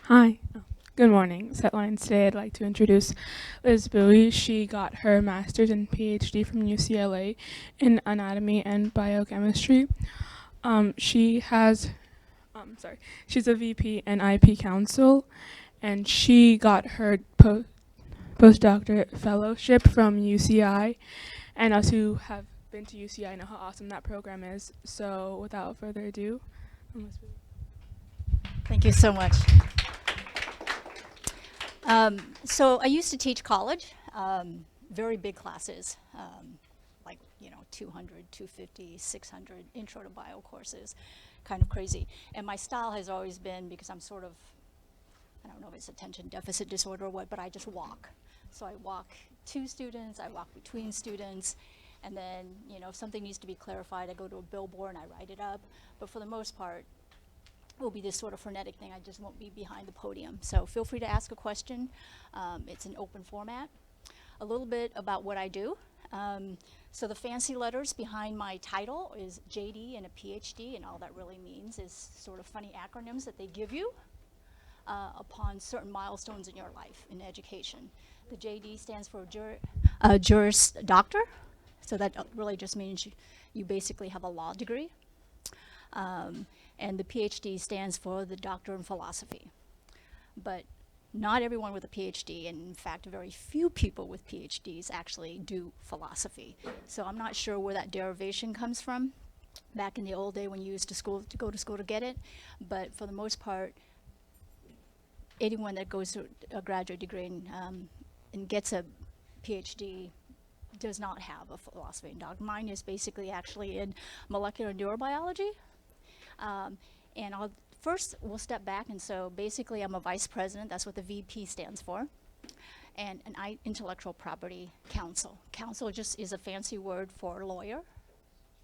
Hi. Good morning. Setlines today. I'd like to introduce Liz Bowie. She got her master's and Ph.D. from UCLA in anatomy and biochemistry. She has, she's a VP and IP Counsel, and she got her postdoctorate fellowship from UCI. And us who have been to UCI know how awesome that program is. So without further ado, Liz Bowie. Thank you so much. So I used to teach college, very big classes, like, 200, 250, 600 intro to bio courses, kind of crazy. And my style has always been, because I'm sort of, I don't know if it's attention deficit disorder or what, but I just walk. So I walk to students, I walk between students, and then, if something needs to be clarified, I go to a billboard and I write it up. But for the most part, it will be this sort of frenetic thing. I just won't be behind the podium. So feel free to ask a question. It's an open format. A little bit about what I do. So the fancy letters behind my title is JD and a PhD, and all that really means is sort of funny acronyms that they give you upon certain milestones in your life in education. The JD stands for Juris Doctor, so that really just means you basically have a law degree. And the PhD stands for the Doctor in Philosophy. But not everyone with a PhD, and in fact, very few people with PhDs actually do philosophy. So I'm not sure where that derivation comes from back in the old day when you used to go to school to get it. But for the most part, anyone that goes to a graduate degree and gets a PhD does not have a philosophy and dog. Mine is basically actually in molecular neurobiology. And we'll step back, and so basically I'm a vice president. That's what the VP stands for, and an intellectual property counsel. Counsel just is a fancy word for lawyer,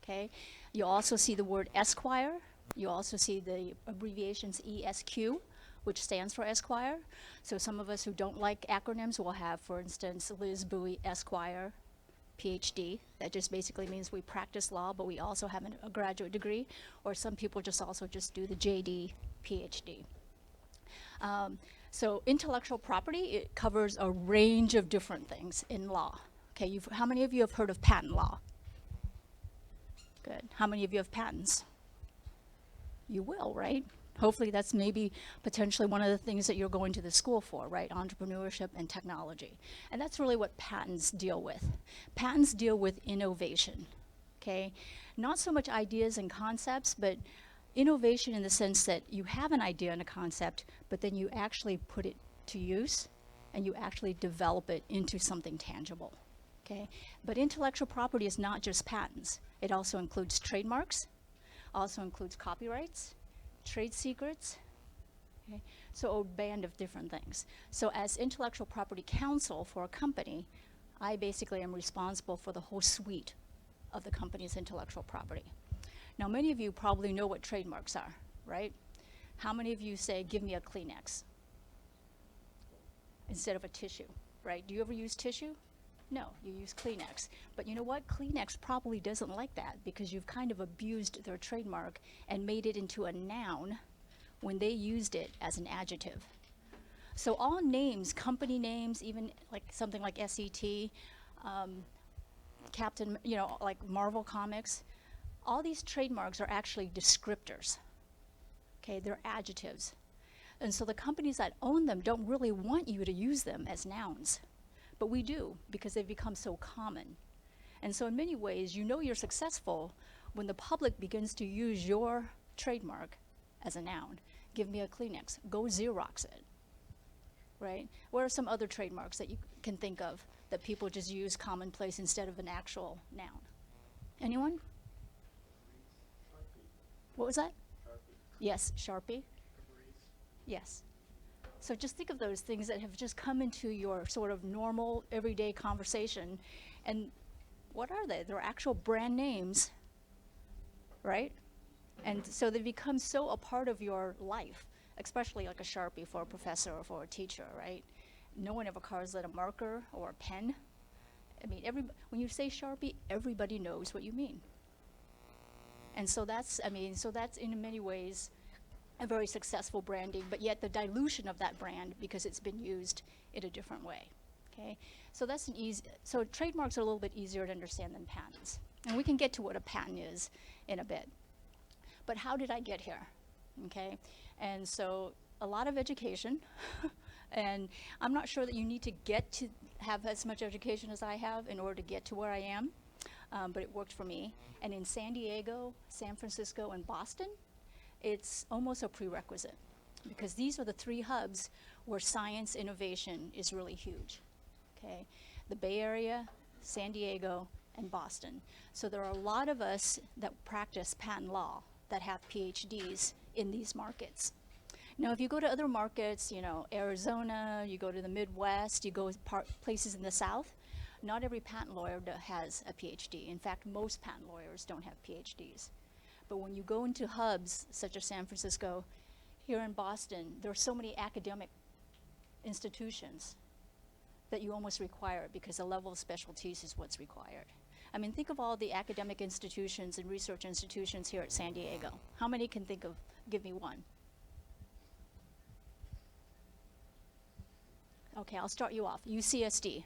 okay? You also see the word Esquire. You also see the abbreviations ESQ, which stands for Esquire. So some of us who don't like acronyms will have, for instance, Liz Bowie Esquire, PhD. That just basically means we practice law, but we also have a graduate degree, or some people just do the JD PhD. So intellectual property, it covers a range of different things in law. Okay, how many of you have heard of patent law? Good. How many of you have patents? You will, right? Hopefully that's maybe potentially one of the things that you're going to the school for, right? Entrepreneurship and technology. And that's really what patents deal with. Patents deal with innovation, okay? Not so much ideas and concepts, but innovation in the sense that you have an idea and a concept, but then you actually put it to use and you actually develop it into something tangible, okay? But intellectual property is not just patents. It also includes trademarks, also includes copyrights, trade secrets, okay? So a band of different things. So as intellectual property counsel for a company, I basically am responsible for the whole suite of the company's intellectual property. Now many of you probably know what trademarks are, right? How many of you say, give me a Kleenex instead of a tissue, right? Do you ever use tissue? No, you use Kleenex. But you know what? Kleenex probably doesn't like that because you've kind of abused their trademark and made it into a noun when they used it as an adjective. So all names, company names, even like something like SET, Captain, like Marvel Comics, all these trademarks are actually descriptors. Okay, they're adjectives. And so the companies that own them don't really want you to use them as nouns. But we do, because they've become so common. And so in many ways, you're successful when the public begins to use your trademark as a noun. Give me a Kleenex. Go Xerox it, right? What are some other trademarks that you can think of that people just use commonplace instead of an actual noun? Anyone? What was that? Sharpie. Yes, Sharpie. Yes. So just think of those things that have just come into your sort of normal, everyday conversation. And what are they? They're actual brand names, right? And so they become so a part of your life, especially like a Sharpie for a professor or for a teacher, right? No one ever calls it a marker or a pen. I mean, when you say Sharpie, everybody knows what you mean. And so that's in many ways a very successful branding, but yet the dilution of that brand because it's been used in a different way. Okay, so that's an easy. So trademarks are a little bit easier to understand than patents, and we can get to what a patent is in a bit. But how did I get here? Okay, and so a lot of education, and I'm not sure that you need to get to have as much education as I have in order to get to where I am, but it worked for me. And in San Diego, San Francisco, and Boston, it's almost a prerequisite because these are the three hubs where science innovation is really huge. Okay, the Bay Area, San Diego, and Boston. So there are a lot of us that practice patent law that have PhDs in these markets. Now, if you go to other markets, you know, Arizona, you go to the Midwest, you go places in the South, not every patent lawyer has a PhD. In fact, most patent lawyers don't have PhDs. But when you go into hubs such as San Francisco, here in Boston, there are so many academic institutions that you almost require it because the level of specialties is what's required. I mean, think of all the academic institutions and research institutions here at San Diego. How many can think of, give me one? Okay, I'll start you off. UCSD,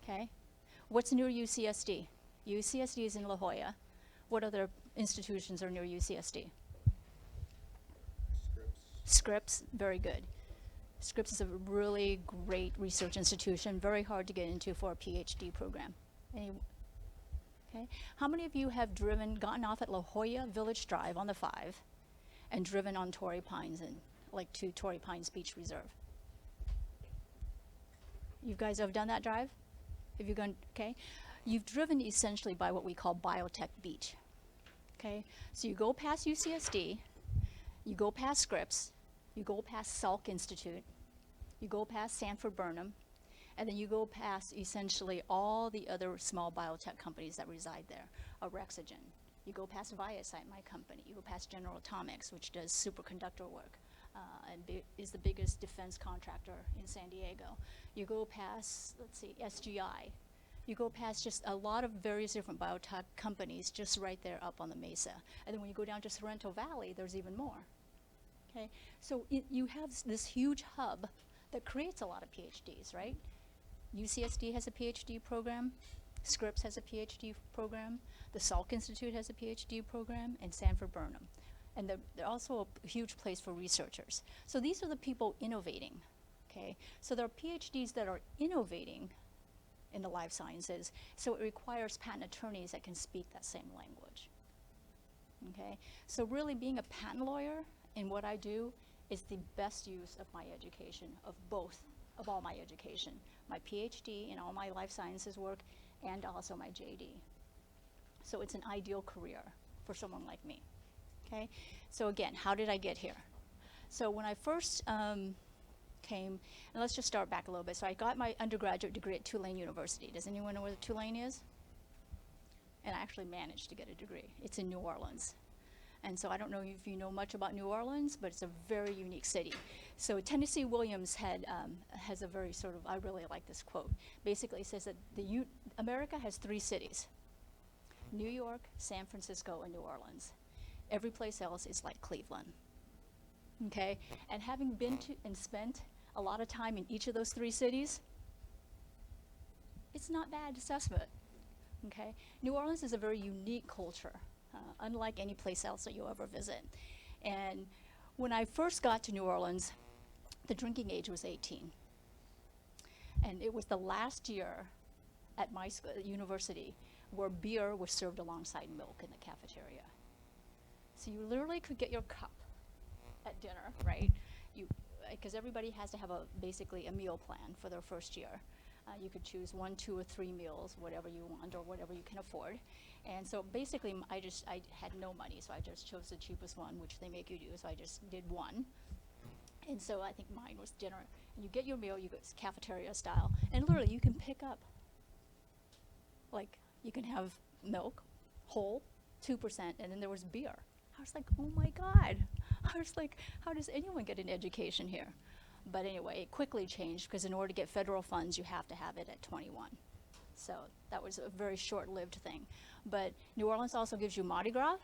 okay? What's near UCSD? UCSD is in La Jolla. What other institutions are near UCSD? Scripps, very good. Scripps is a really great research institution, very hard to get into for a PhD program. Okay. How many of you have gotten off at La Jolla Village Drive on the 5 and driven on Torrey Pines and like to Torrey Pines Beach Reserve? You guys have done that drive? Have you gone, okay? You've driven essentially by what we call Biotech Beach. Okay, so you go past UCSD, you go past Scripps, you go past Salk Institute, you go past Sanford Burnham, and then you go past essentially all the other small biotech companies that reside there, Orexogen. You go past Viacyte, my company. You go past General Atomics, which does superconductor work and is the biggest defense contractor in San Diego. You go past, let's see, SGI. You go past just a lot of various different biotech companies just right there up on the mesa. And then when you go down to Sorrento Valley, there's even more. Okay, so you have this huge hub that creates a lot of PhDs, right? UCSD has a PhD program, Scripps has a PhD program, the Salk Institute has a PhD program, and Sanford Burnham. And they're also a huge place for researchers. So these are the people innovating, okay? So there are PhDs that are innovating in the life sciences, so it requires patent attorneys that can speak that same language, okay? So really being a patent lawyer in what I do is the best use of my education, of all my education, my PhD in all my life sciences work, and also my JD. So it's an ideal career for someone like me, okay? So again, how did I get here? So when I first came, and let's just start back a little bit. So I got my undergraduate degree at Tulane University. Does anyone know where Tulane is? And I actually managed to get a degree. It's in New Orleans. And so I don't know if you know much about New Orleans, but it's a very unique city. So Tennessee Williams has a very sort of, I really like this quote. Basically it says that America has 3 cities, New York, San Francisco, and New Orleans. Every place else is like Cleveland, okay? And having been to and spent a lot of time in each of those 3 cities, it's not bad assessment, okay? New Orleans is a very unique culture, unlike any place else that you'll ever visit. And when I first got to New Orleans, the drinking age was 18. And it was the last year at my university where beer was served alongside milk in the cafeteria. So you literally could get your cup at dinner, right? Because everybody has to have basically a meal plan for their first year. You could choose 1, 2, or 3 meals, whatever you want or whatever you can afford. And so basically I had no money, so I just chose the cheapest one, which they make you do, so I just did 1. And so I think mine was dinner. And you get your meal, you go cafeteria style, and literally you can pick up, like you can have milk, whole, 2%, and then there was beer. I was like, oh my God. I was like, how does anyone get an education here? But anyway, it quickly changed because in order to get federal funds, you have to have it at 21. So that was a very short-lived thing. But New Orleans also gives you Mardi Gras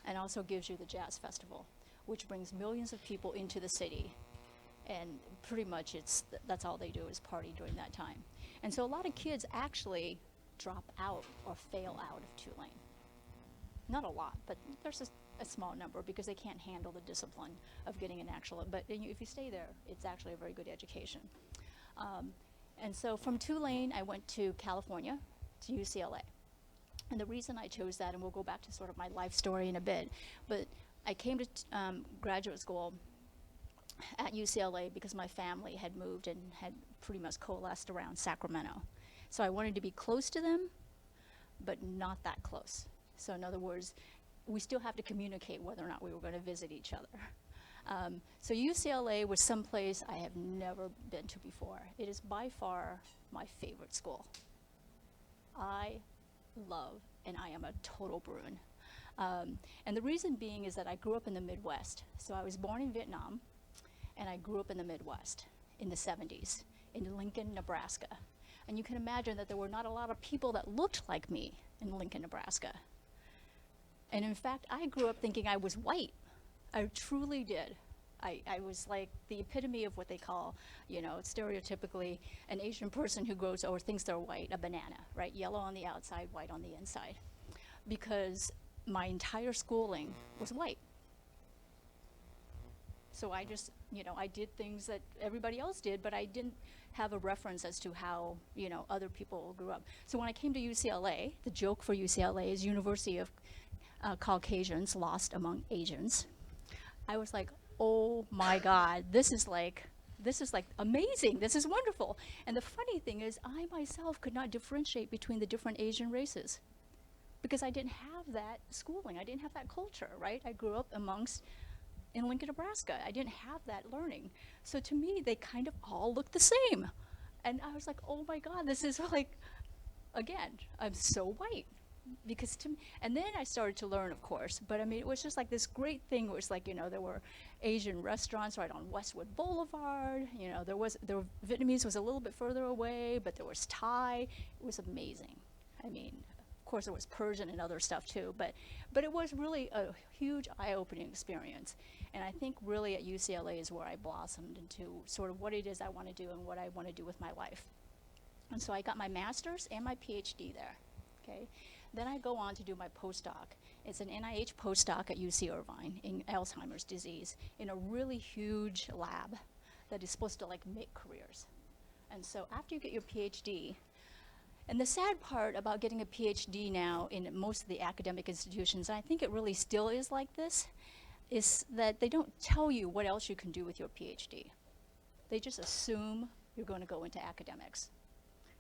and also gives you the Jazz Festival, which brings millions of people into the city. And pretty much that's all they do is party during that time. And so a lot of kids actually drop out or fail out of Tulane. Not a lot, but there's a small number because they can't handle the discipline of getting an actual, but if you stay there, it's actually a very good education. And so from Tulane, I went to California, to UCLA. And the reason I chose that, and we'll go back to sort of my life story in a bit, but I came to graduate school at UCLA because my family had moved and had pretty much coalesced around Sacramento. So I wanted to be close to them, but not that close. So in other words, we still have to communicate whether or not we were going to visit each other. So UCLA was someplace I have never been to before. It is by far my favorite school. I love, and I am a total Bruin. And the reason being is that I grew up in the Midwest. So I was born in Vietnam, and I grew up in the Midwest in the 70s, in Lincoln, Nebraska. And you can imagine that there were not a lot of people that looked like me in Lincoln, Nebraska. And in fact, I grew up thinking I was white. I truly did. I was like the epitome of what they call, stereotypically an Asian person who grows or thinks they're white, a banana, right? Yellow on the outside, white on the inside. Because my entire schooling was white. So I just, I did things that everybody else did, but I didn't have a reference as to how, other people grew up. So when I came to UCLA, the joke for UCLA is University of Caucasians lost among Asians. I was like, oh my God, this is like amazing. This is wonderful. And the funny thing is, I myself could not differentiate between the different Asian races because I didn't have that schooling. I didn't have that culture, right? I grew up in Lincoln, Nebraska. I didn't have that learning. So to me, they kind of all looked the same. And I was like, oh my God, this is like, again, I'm so white. Because and then I started to learn, of course, but I mean, it was just like this great thing. It was like, there were Asian restaurants right on Westwood Boulevard. There were Vietnamese was a little bit further away, but there was Thai. It was amazing. I mean, of course, there was Persian and other stuff too, but it was really a huge eye-opening experience. And I think really at UCLA is where I blossomed into sort of what it is I want to do and what I want to do with my life. And so I got my master's and my Ph.D. there, okay? Then I go on to do my postdoc. It's an NIH postdoc at UC Irvine in Alzheimer's disease in a really huge lab that is supposed to make careers. And so after you get your PhD, and the sad part about getting a PhD now in most of the academic institutions, and I think it really still is like this, is that they don't tell you what else you can do with your PhD. They just assume you're going to go into academics.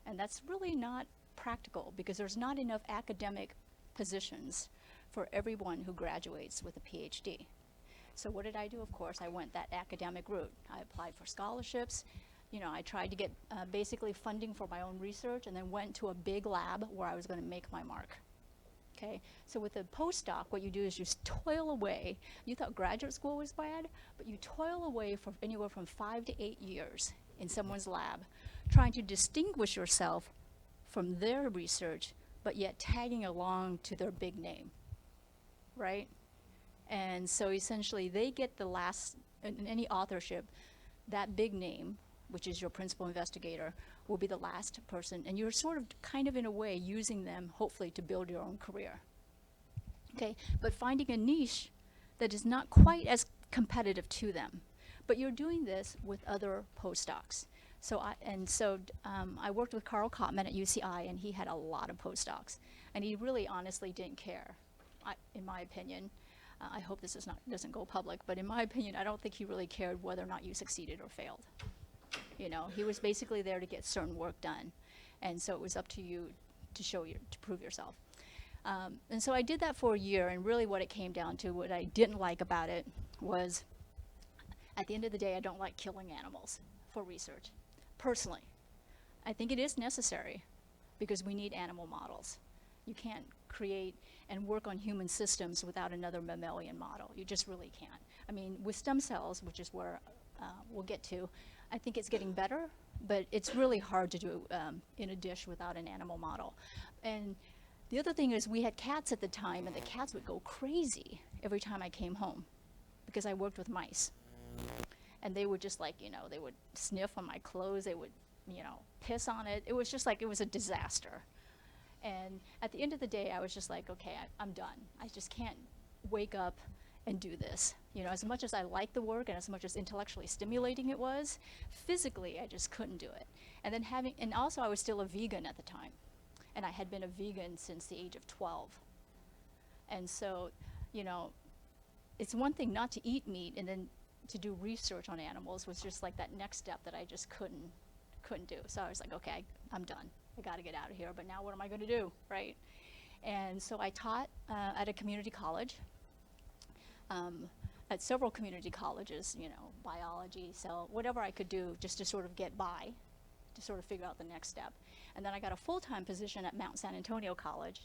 And that's really not practical because there's not enough academic positions for everyone who graduates with a PhD. So what did I do? Of course, I went that academic route. I applied for scholarships. I tried to get basically funding for my own research and then went to a big lab where I was going to make my mark. Okay, so with a postdoc, what you do is you toil away. You thought graduate school was bad, but you toil away for anywhere from 5 to 8 years in someone's lab, trying to distinguish yourself from their research, but yet tagging along to their big name, right? And so essentially they get the last, in any authorship, that big name, which is your principal investigator, will be the last person, and you're sort of kind of in a way using them hopefully to build your own career. Okay, but finding a niche that is not quite as competitive to them, but you're doing this with other postdocs. So I worked with Carl Kottman at UCI, and he had a lot of postdocs, and he really honestly didn't care, in my opinion. I hope this doesn't go public, but in my opinion, I don't think he really cared whether or not you succeeded or failed. He was basically there to get certain work done, and so it was up to you to prove yourself. And so I did that for a year, and really what it came down to, what I didn't like about it was, at the end of the day, I don't like killing animals for research. Personally, I think it is necessary because we need animal models. You can't create and work on human systems without another mammalian model. You just really can't. I mean, with stem cells, which is where we'll get to, I think it's getting better, but it's really hard to do in a dish without an animal model. And the other thing is we had cats at the time, and the cats would go crazy every time I came home because I worked with mice. And they would just like, they would sniff on my clothes, they would, piss on it. It was just like, it was a disaster. And at the end of the day, I was just like, okay, I'm done. I just can't wake up and do this. As much as I liked the work and as much as intellectually stimulating it was, physically I just couldn't do it. And then and also I was still a vegan at the time. And I had been a vegan since the age of 12. And so, it's one thing not to eat meat, and then to do research on animals was just like that next step that I just couldn't do. So I was like, okay, I'm done. I got to get out of here. But now what am I going to do, right? And so I taught at a community college, at several community colleges, biology, cell, whatever I could do just to sort of get by, to sort of figure out the next step. And then I got a full-time position at Mount San Antonio College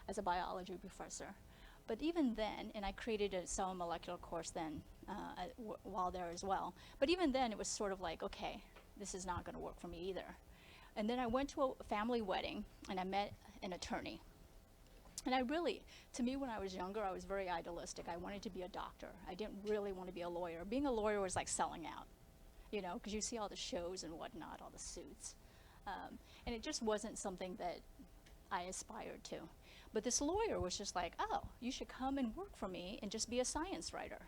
as a biology professor. But even then, and I created a cell and molecular course then while there as well. But even then, it was sort of like, okay, this is not going to work for me either. And then I went to a family wedding, and I met an attorney. And to me, when I was younger, I was very idealistic. I wanted to be a doctor. I didn't really want to be a lawyer. Being a lawyer was like selling out, because you see all the shows and whatnot, all the suits. And it just wasn't something that I aspired to. But this lawyer was just like, oh, you should come and work for me and just be a science writer.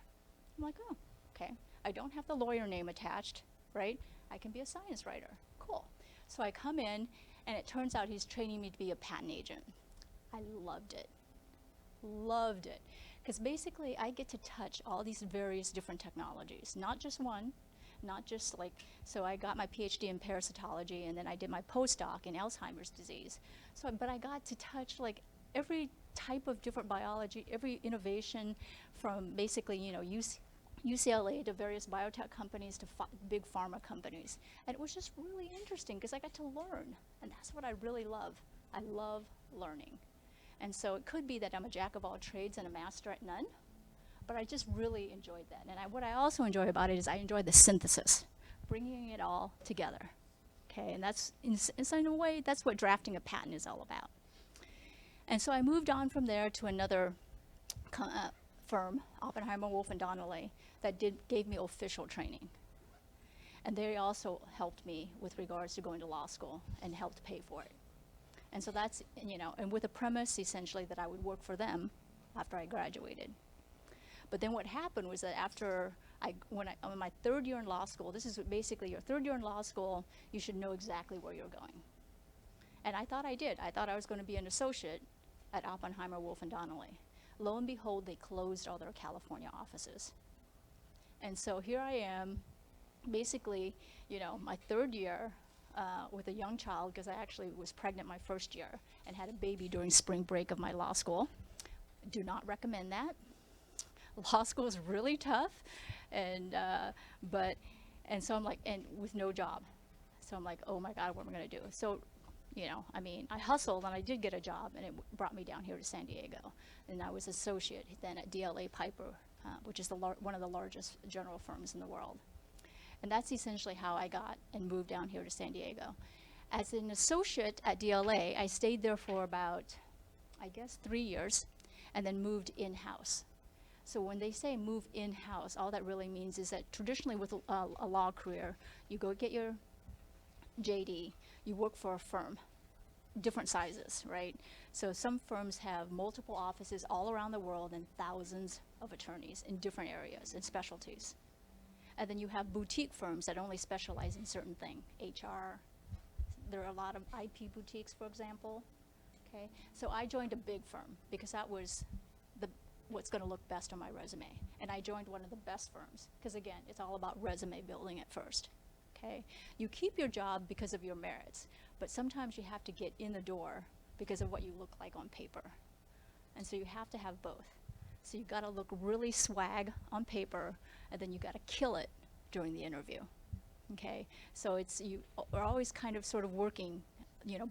I'm like, oh, okay. I don't have the lawyer name attached, right? I can be a science writer. Cool. So I come in, and it turns out he's training me to be a patent agent. I loved it. Loved it. Because basically, I get to touch all these various different technologies, not just one, not just like, so I got my Ph.D. in parasitology, and then I did my postdoc in Alzheimer's disease. But I got to touch like every type of different biology, every innovation from basically, UCLA to various biotech companies to big pharma companies. And it was just really interesting because I got to learn. And that's what I really love. I love learning. And so it could be that I'm a jack of all trades and a master at none, but I just really enjoyed that. And what I also enjoy about it is I enjoy the synthesis, bringing it all together. Okay, and that's, in a way, that's what drafting a patent is all about. And so I moved on from there to another firm, Oppenheimer, Wolf & Donnelly, that gave me official training. And they also helped me with regards to going to law school and helped pay for it. And so that's, and with a premise essentially that I would work for them after I graduated. But then what happened was that after when I'm in my third year in law school, this is basically your third year in law school, you should know exactly where you're going. And I thought I did. I thought I was going to be an associate at Oppenheimer, Wolf & Donnelly. Lo and behold, they closed all their California offices. And so here I am, basically, my third year with a young child, because I actually was pregnant my first year and had a baby during spring break of my law school. Do not recommend that. Law school is really tough, and so I'm like, and with no job. So I'm like, oh my God, what am I gonna do? So, I hustled and I did get a job, and it brought me down here to San Diego. And I was associate then at DLA Piper, which is one of the largest general firms in the world. And that's essentially how I got and moved down here to San Diego. As an associate at DLA, I stayed there for about, 3 years, and then moved in-house. So when they say move in-house, all that really means is that traditionally with a law career, you go get your JD, you work for a firm, different sizes, right? So some firms have multiple offices all around the world and thousands of attorneys in different areas and specialties. And then you have boutique firms that only specialize in certain things, HR. There are a lot of IP boutiques, for example. Okay, so I joined a big firm because that was what's going to look best on my resume. And I joined one of the best firms because, again, it's all about resume building at first. Okay, you keep your job because of your merits, but sometimes you have to get in the door because of what you look like on paper. And so you have to have both. So you've got to look really swag on paper, and then you got to kill it during the interview. Okay, so you are always kind of sort of working,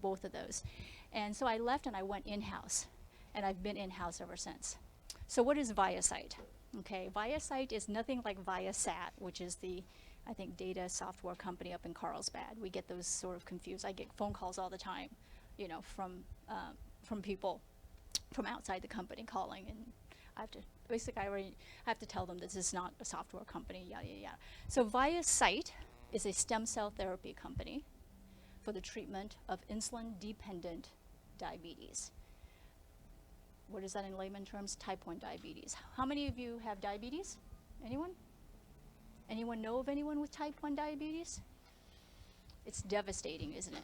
both of those. And so I left and I went in-house, and I've been in-house ever since. So what is Viacyte? Okay, Viacyte is nothing like Viasat, which is the, data software company up in Carlsbad. We get those sort of confused. I get phone calls all the time, from people from outside the company calling, and I have to basically I already have to tell them this is not a software company, yada, yada, yada. So Viacyte is a stem cell therapy company for the treatment of insulin-dependent diabetes. What is that in layman terms? Type 1 diabetes. How many of you have diabetes? Anyone? Anyone know of anyone with type 1 diabetes? It's devastating, isn't it?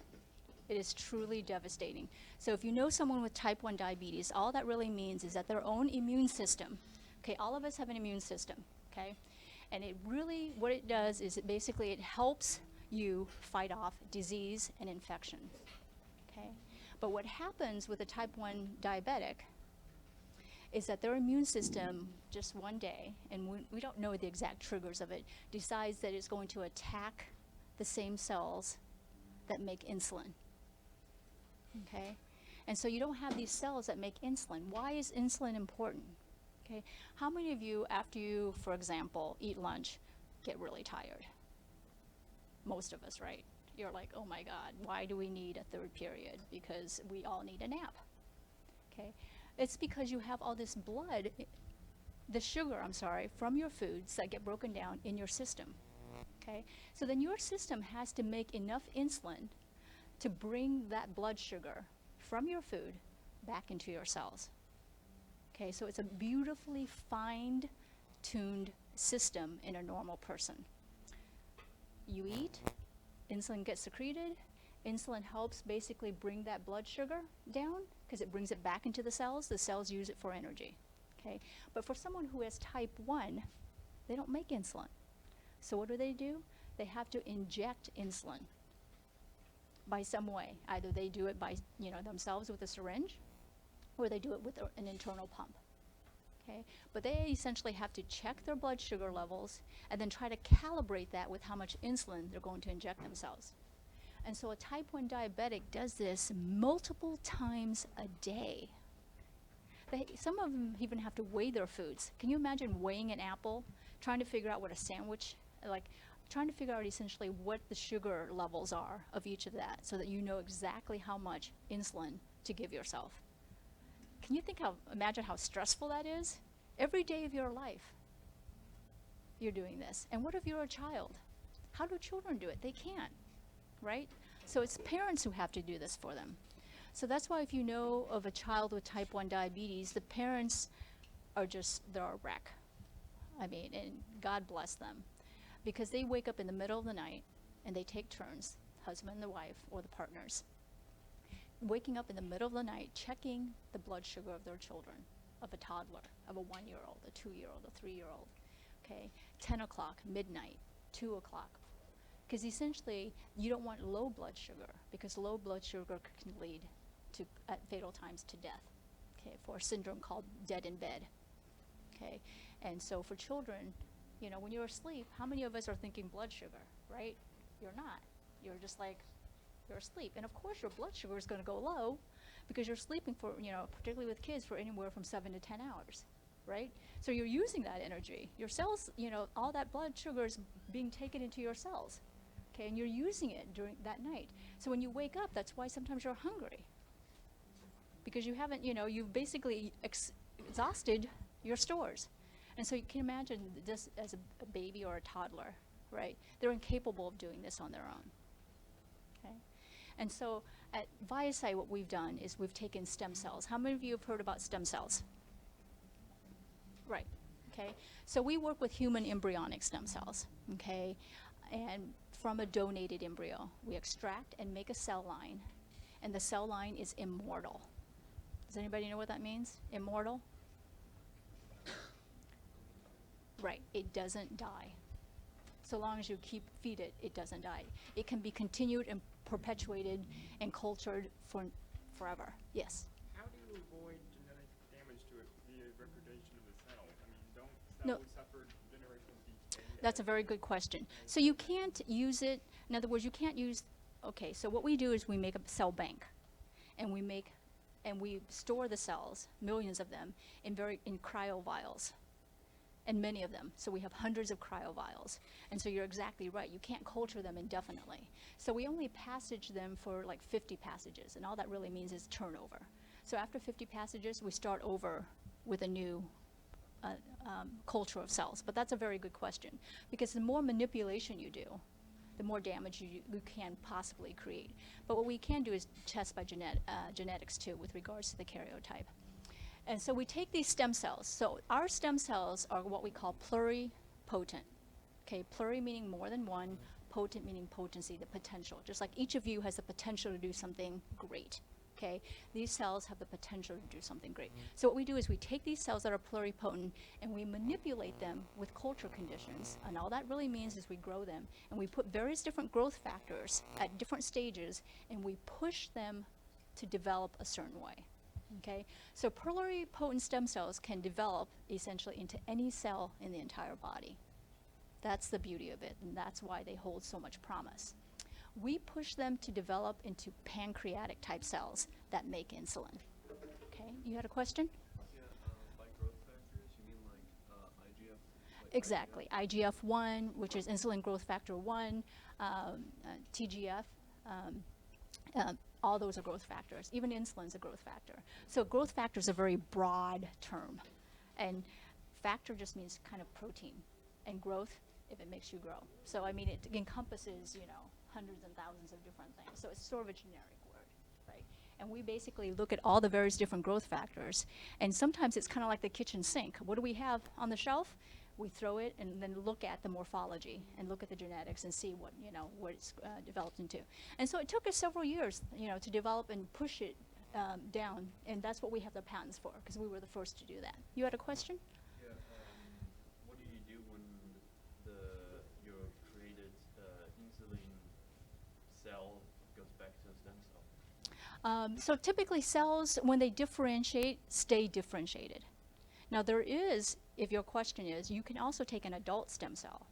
It is truly devastating. So if you know someone with type 1 diabetes, all that really means is that their own immune system, okay, all of us have an immune system, okay? And it really, what it does is it basically, it helps you fight off disease and infection, okay? But what happens with a type 1 diabetic is that their immune system just one day, and we don't know the exact triggers of it, decides that it's going to attack the same cells that make insulin. Okay? And so you don't have these cells that make insulin. Why is insulin important? Okay? How many of you, after you, for example, eat lunch, get really tired? Most of us, right? You're like, oh my God, why do we need a third period? Because we all need a nap. Okay? It's because you have all this blood, the sugar, from your foods that get broken down in your system. Okay? So then your system has to make enough insulin to bring that blood sugar from your food back into your cells. Okay, so it's a beautifully fine-tuned system in a normal person. You eat, insulin gets secreted, insulin helps basically bring that blood sugar down because it brings it back into the cells use it for energy. Okay, but for someone who has type 1, they don't make insulin. So what do? They have to inject insulin by some way. Either they do it by, themselves with a syringe, or they do it with an internal pump. Okay? But they essentially have to check their blood sugar levels and then try to calibrate that with how much insulin they're going to inject themselves. And so a type 1 diabetic does this multiple times a day. Some of them even have to weigh their foods. Can you imagine weighing an apple, trying to figure out what a sandwich, trying to figure out essentially what the sugar levels are of each of that so that you know exactly how much insulin to give yourself. Can you imagine how stressful that is? Every day of your life, you're doing this. And what if you're a child? How do children do it? They can't, right? So it's parents who have to do this for them. So that's why if you know of a child with type 1 diabetes, the parents they're a wreck. And God bless them. Because they wake up in the middle of the night and they take turns, husband and the wife or the partners, waking up in the middle of the night checking the blood sugar of their children, of a toddler, of a 1-year-old, a 2-year-old, a 3-year-old, okay? 10 o'clock, midnight, 2 o'clock. Because essentially you don't want low blood sugar because low blood sugar can lead to, at fatal times, to death, okay, for a syndrome called dead in bed, okay? And so for children, when you're asleep, how many of us are thinking blood sugar, right? You're not. You're just like, you're asleep. And of course your blood sugar is going to go low because you're sleeping for, particularly with kids, for anywhere from 7 to 10 hours, right? So you're using that energy. Your cells, all that blood sugar is being taken into your cells, okay? And you're using it during that night. So when you wake up, that's why sometimes you're hungry. Because you haven't, you've basically exhausted your stores. And so you can imagine this as a baby or a toddler, right? They're incapable of doing this on their own, okay? And so at Viacyte, what we've done is we've taken stem cells. How many of you have heard about stem cells? Right, okay? So we work with human embryonic stem cells, okay? And from a donated embryo, we extract and make a cell line, and the cell line is immortal. Does anybody know what that means? Immortal? Right, it doesn't die. So long as you feed it, it doesn't die. It can be continued and perpetuated and cultured for forever. Yes? How do you avoid genetic damage to it via replication of the cell? Don't No. cells suffer generational decay? That's a very good question. So you can't use it, in other words, you can't use, okay, so what we do is we make a cell bank, and we store the cells, millions of them, in cryo vials. And many of them. So we have hundreds of cryo vials. And so you're exactly right. You can't culture them indefinitely. So we only passage them for like 50 passages. And all that really means is turnover. So after 50 passages, we start over with a new culture of cells. But that's a very good question, because the more manipulation you do, the more damage you can possibly create. But what we can do is test by genetics too, with regards to the karyotype. And so we take these stem cells. So our stem cells are what we call pluripotent. Okay, pluri meaning more than one, potent meaning potency, the potential. Just like each of you has the potential to do something great. Okay, these cells have the potential to do something great. So what we do is we take these cells that are pluripotent and we manipulate them with culture conditions. And all that really means is we grow them and we put various different growth factors at different stages and we push them to develop a certain way. Okay, so pluripotent stem cells can develop essentially into any cell in the entire body. That's the beauty of it, and that's why they hold so much promise. We push them to develop into pancreatic type cells that make insulin. Okay, you had a question? Yeah, by growth factors, you mean like IGF? Like Exactly, IGF-1, which is insulin growth factor 1, TGF, all those are growth factors. Even insulin's a growth factor. So growth factor is a very broad term. And factor just means kind of protein. And growth, if it makes you grow. So, I mean, it encompasses, you know, hundreds and thousands of different things. So it's sort of a generic word, right? And we basically look at all the various different growth factors. And sometimes it's kind of like the kitchen sink. What do we have on the shelf? We throw it and then look at the morphology and look at the genetics and see what, you know, what it's developed into. And so it took us several years, you know, to develop and push it down. And that's what we have the patents for, because we were the first to do that. You had a question? Yeah, what do you do when your created insulin cell goes back to a stem cell? So typically cells, when they differentiate, stay differentiated. Now there is, if your question is, you can also take an adult stem cell,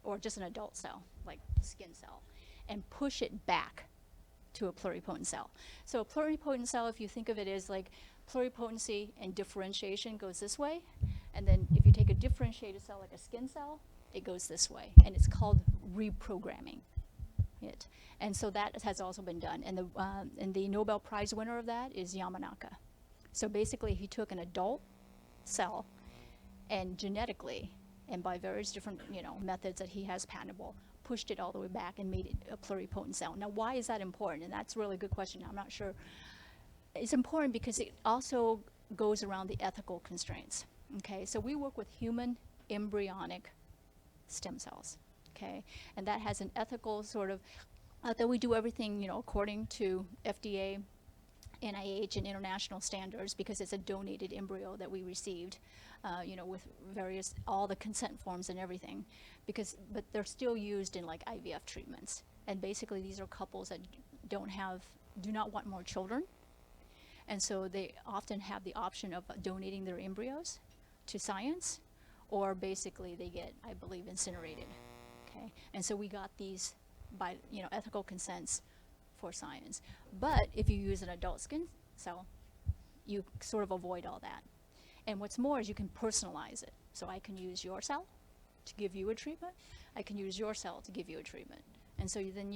or just an adult cell, like skin cell, and push it back to a pluripotent cell. So a pluripotent cell, if you think of it as like pluripotency and differentiation goes this way, and then if you take a differentiated cell like a skin cell, it goes this way, and it's called reprogramming it. And so that has also been done, and the Nobel Prize winner of that is Yamanaka. So basically he took an adult cell and genetically and by various different, you know, methods that he has patentable, pushed it all the way back and made it a pluripotent cell. Now why is that important? And that's really a good question. I'm not sure. It's important because it also goes around the ethical constraints. Okay, so we work with human embryonic stem cells. Okay, and that has an ethical sort of that we do everything, you know, according to FDA, NIH, and international standards, because it's a donated embryo that we received, you know, with various, all the consent forms and everything, but they're still used in like IVF treatments. And basically these are couples that do not want more children. And so they often have the option of donating their embryos to science, or basically they get, I believe, incinerated. Okay, and so we got these by, you know, ethical consents for science. But if you use an adult skin cell, you sort of avoid all that. And what's more is you can personalize it. So I can use your cell to give you a treatment. I can use your cell to give you a treatment. And so then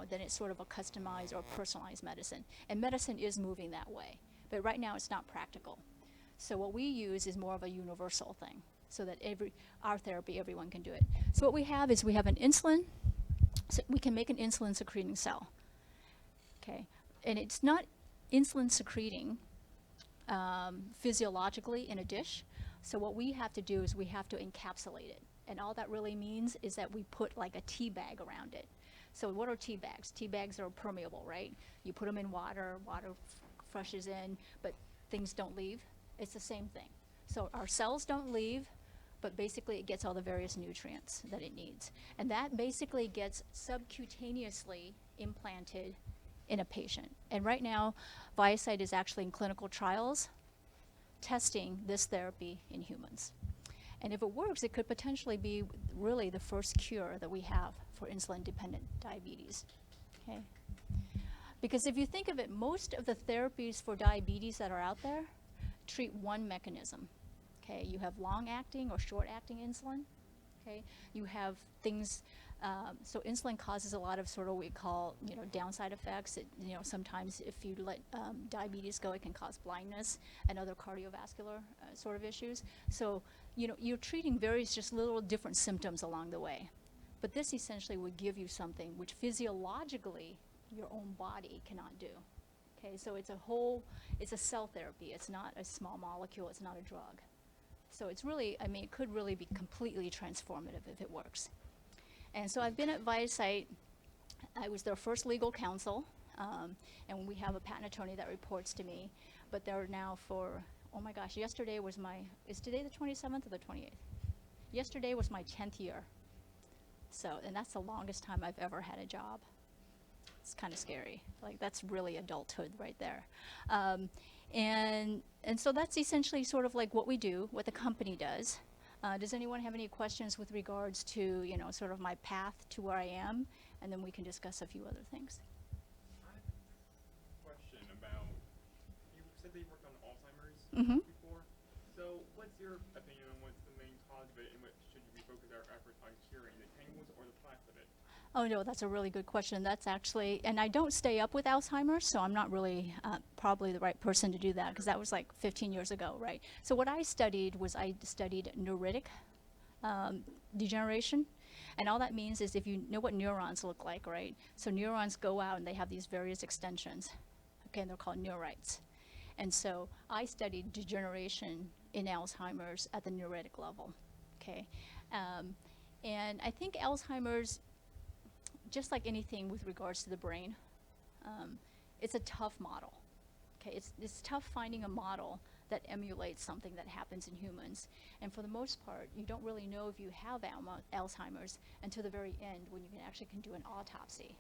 then it's sort of a customized or personalized medicine. And medicine is moving that way. But right now it's not practical. So what we use is more of a universal thing, so that our therapy, everyone can do it. So what we have is we have an insulin. So we can make an insulin secreting cell. Okay, and it's not insulin secreting physiologically in a dish. So what we have to do is we have to encapsulate it. And all that really means is that we put like a tea bag around it. So what are tea bags? Tea bags are permeable, right? You put them in water, water flushes in, but things don't leave. It's the same thing. So our cells don't leave, but basically it gets all the various nutrients that it needs. And that basically gets subcutaneously implanted in a patient. And right now, Viacyte is actually in clinical trials testing this therapy in humans. And if it works, it could potentially be really the first cure that we have for insulin-dependent diabetes. Okay? Because if you think of it, most of the therapies for diabetes that are out there treat one mechanism. Okay, you have long-acting or short-acting insulin. Okay, you have things. So insulin causes a lot of sort of what we call, downside effects. Sometimes if you let diabetes go, it can cause blindness and other cardiovascular sort of issues. So, you're treating various just little different symptoms along the way. But this essentially would give you something which physiologically your own body cannot do. Okay, so it's a cell therapy. It's not a small molecule, it's not a drug. So it's really, it could really be completely transformative if it works. And so I've been at Viacyte. I was their first legal counsel, and we have a patent attorney that reports to me. But they're now oh my gosh, yesterday was is today the 27th or the 28th? Yesterday was my 10th year. So, and that's the longest time I've ever had a job. It's kind of scary. Like, that's really adulthood right there. And so that's essentially sort of like what we do, what the company does. Does anyone have any questions with regards to, sort of my path to where I am? And then we can discuss a few other things. I have a question about, you said that you worked on Alzheimer's Mm-hmm. before. So what's your opinion on what's the main cause of it, and what should you be focusing our efforts on curing, the tangles or the plaques of it? Oh, no, that's a really good question. That's actually, and I don't stay up with Alzheimer's, so I'm not really probably the right person to do that, because that was like 15 years ago, right? So what I studied neuritic degeneration. And all that means is if you know what neurons look like, right? So neurons go out and they have these various extensions, okay, and they're called neurites. And so I studied degeneration in Alzheimer's at the neuritic level, okay? And I think Alzheimer's, just like anything with regards to the brain, it's a tough model. Okay, it's tough finding a model that emulates something that happens in humans. And for the most part, you don't really know if you have Alzheimer's until the very end, when you can do an autopsy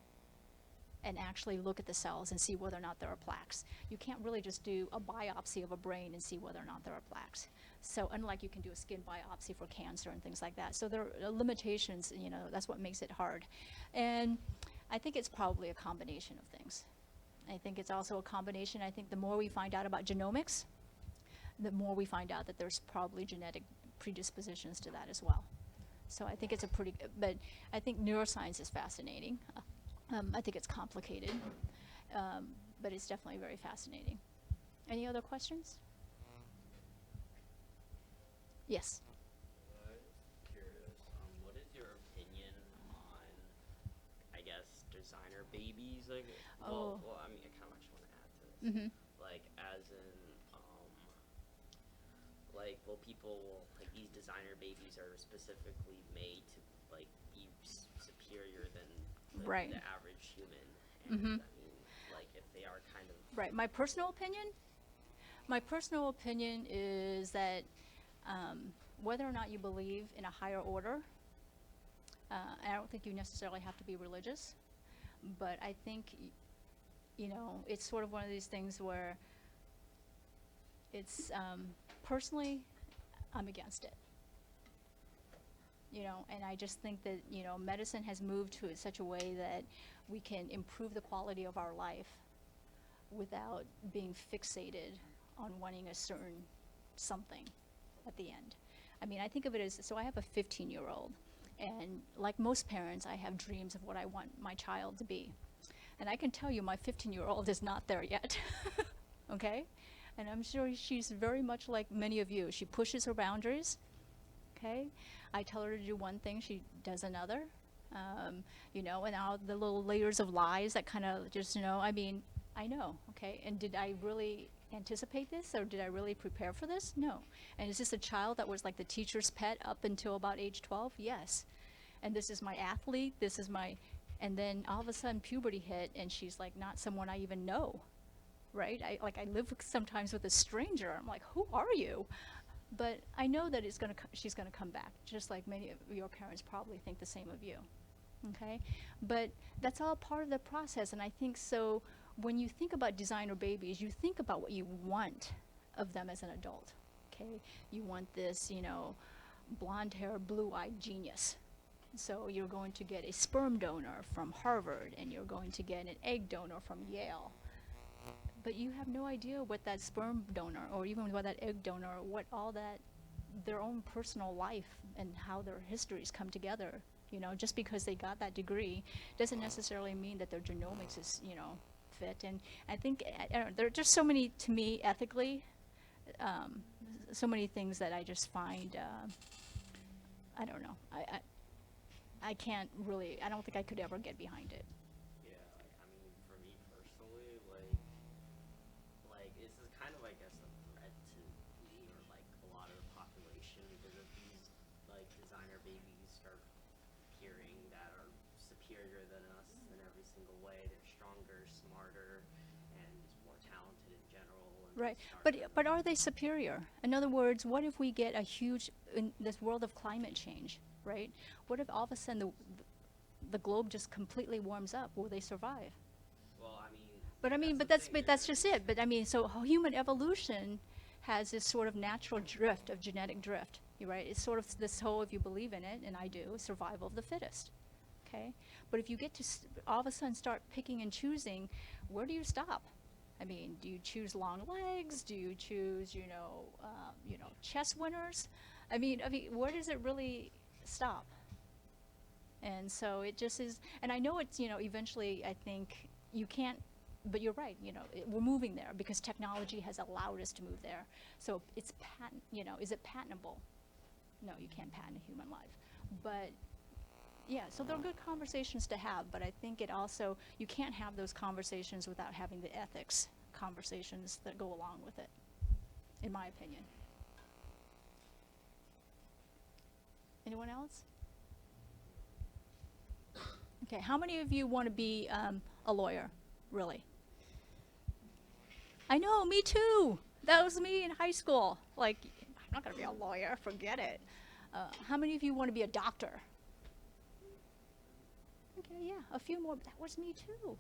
and actually look at the cells and see whether or not there are plaques. You can't really just do a biopsy of a brain and see whether or not there are plaques. So unlike you can do a skin biopsy for cancer and things like that. So there are limitations, that's what makes it hard. And I think it's probably a combination of things. I think it's also a combination. I think the more we find out about genomics, the more we find out that there's probably genetic predispositions to that as well. So I think it's but I think neuroscience is fascinating. I think it's complicated, but it's definitely very fascinating. Any other questions? Yes. Curious, what is your opinion on, I guess, designer babies? Like, Oh. well, I kind of just want to add to this. Mm-hmm. Like, as in, these designer babies are specifically made to, be superior than Right. the average human. And Mhm. I mean, if they are kind of... Right. My personal opinion is that whether or not you believe in a higher order, I don't think you necessarily have to be religious, but I think, it's sort of one of these things where it's, personally, I'm against it. And I just think that, medicine has moved to such a way that we can improve the quality of our life without being fixated on wanting a certain something at the end. I think of it as, so I have a 15-year-old, and like most parents, I have dreams of what I want my child to be. And I can tell you my 15-year-old is not there yet, okay? And I'm sure she's very much like many of you. She pushes her boundaries, okay? I tell her to do one thing, she does another, and all the little layers of lies that kind of just, I know, okay? And did I really anticipate this, or did I really prepare for this? No. And is this a child that was like the teacher's pet up until about age 12? Yes. And this is my athlete, and then all of a sudden puberty hit, and she's like not someone I even know, right? I live sometimes with a stranger. I'm like, who are you? But I know that she's gonna come back, just like many of your parents probably think the same of you, okay? But that's all part of the process, and I think so. When you think about designer babies, you think about what you want of them as an adult, okay? You want this, blonde hair, blue-eyed genius. So you're going to get a sperm donor from Harvard, and you're going to get an egg donor from Yale. But you have no idea what that sperm donor, or even what that egg donor, what all that, their own personal life and how their histories come together. Just because they got that degree doesn't necessarily mean that their genomics is, fit. And I think, I don't know, there are just so many, to me, ethically, so many things that I just find, I don't know. I can't really, I don't think I could ever get behind it. Yeah, like I mean, for me personally, like this is kind of I guess a threat to me or like a lot of the population because if these like designer babies start appearing that are superior than us in every single way, they're stronger, smarter, and just more talented in general. And they Right, start but are they superior? In other words, what if we get a huge, in this world of climate change, right? What if all of a sudden the globe just completely warms up? Will they survive? well, I mean, But I mean, the but thing, that's just it. But I mean, so human evolution has this sort of natural drift of genetic drift, right? It's sort of this whole, if you believe in it, and I do, survival of the fittest. Okay, but if you get to all of a sudden start picking and choosing, where do you stop? I mean, do you choose long legs? Do you choose, chess winners? I mean, where does it really stop? And so it just is, and I know it's, eventually I think you can't, but you're right, we're moving there because technology has allowed us to move there. So it's is it patentable? No, you can't patent a human life. But yeah, so they're good conversations to have, but I think it also, you can't have those conversations without having the ethics conversations that go along with it, in my opinion. Anyone else? Okay, how many of you want to be a lawyer, really? I know, me too. That was me in high school. Like, I'm not going to be a lawyer, forget it. How many of you want to be a doctor? Okay, yeah, a few more. That was me too.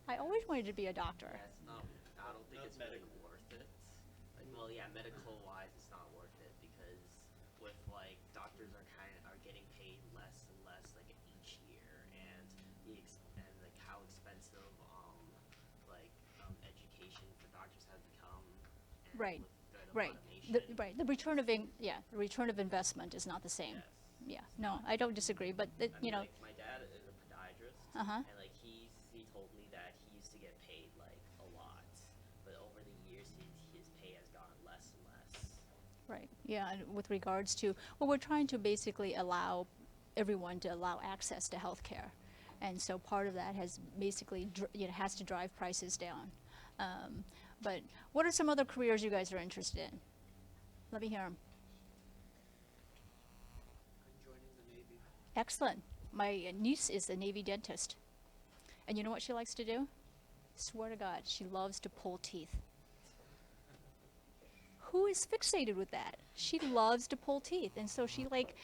I always wanted to be a doctor. yeah, it's not. I don't think Not it's really medical. worth it. Like, well, yeah, medical wise, it's not worth it because with like doctors are getting paid less and less like each year, and and like how expensive education for doctors has become, and Right, with good right. automation. The return of the return of investment is not the same. Yes. Yeah, no, I don't disagree, but I mean, like my dad is a podiatrist, Uh-huh. and like he told me that he used to get paid like a lot, but over the years his pay has gotten less and less. Right, yeah, and with regards to, well, we're trying to basically allow everyone to allow access to health care. And so part of that has basically, has to drive prices down. But what are some other careers you guys are interested in? Let me hear them. I'm joining the Navy. Excellent. My niece is a Navy dentist. And you know what she likes to do? Swear to God, she loves to pull teeth. Who is fixated with that? She loves to pull teeth, and so she like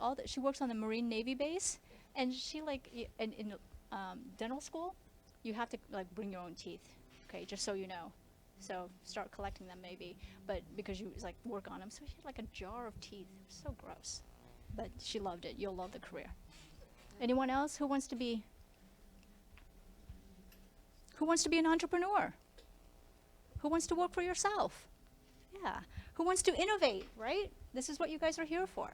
all that. She works on the Marine Navy base, and she in dental school, you have to like bring your own teeth, okay? Just so you know. So start collecting them maybe, but because you like work on them, so she had like a jar of teeth. It was so gross, but she loved it. You'll love the career. Anyone else who wants to be? Who wants to be an entrepreneur? Who wants to work for yourself? Yeah. Who wants to innovate, right? This is what you guys are here for.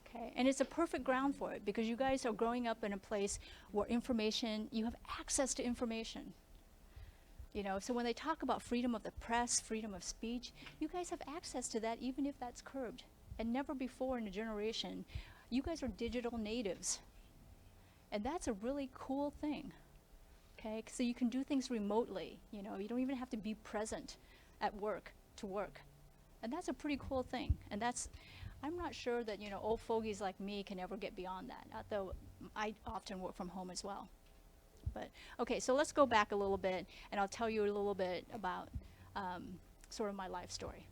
Okay. And it's a perfect ground for it because you guys are growing up in a place where you have access to information. So when they talk about freedom of the press, freedom of speech, you guys have access to that even if that's curbed. And never before in a generation, you guys are digital natives. And that's a really cool thing. Okay? So you can do things remotely. You don't even have to be present at work to work. And that's a pretty cool thing. And I'm not sure that, old fogies like me can ever get beyond that, though I often work from home as well. But, okay, so let's go back a little bit, and I'll tell you a little bit about sort of my life story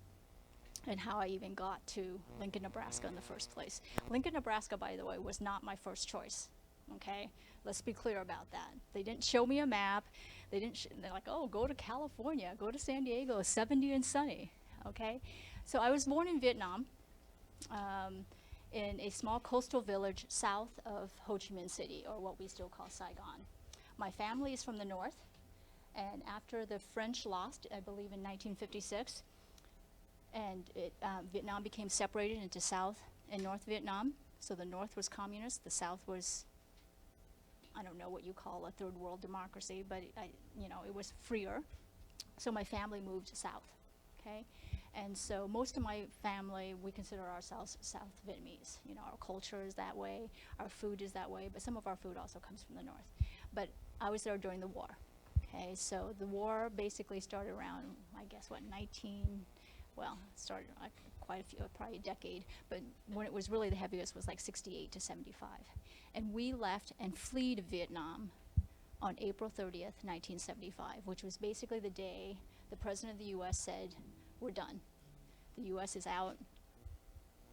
and how I even got to Lincoln, Nebraska in the first place. Lincoln, Nebraska, by the way, was not my first choice. Okay? Let's be clear about that. They didn't show me a map. They're like, oh, go to California, go to San Diego, 70 and sunny. Okay? So I was born in Vietnam, in a small coastal village south of Ho Chi Minh City, or what we still call Saigon. My family is from the north, and after the French lost, I believe in 1956, and Vietnam became separated into South and North Vietnam. So the north was communist, the south was, I don't know what you call a third world democracy, but it was freer. So my family moved south. okay? And so most of my family, we consider ourselves South Vietnamese. You know, our culture is that way, our food is that way, but some of our food also comes from the north. But I was there during the war, okay? So the war basically started around, I guess, started quite a few, probably a decade, but when it was really the heaviest was like 68 to 75. And we left and fled Vietnam on April 30th, 1975, which was basically the day the President of the U.S. said, we're done. The U.S. is out.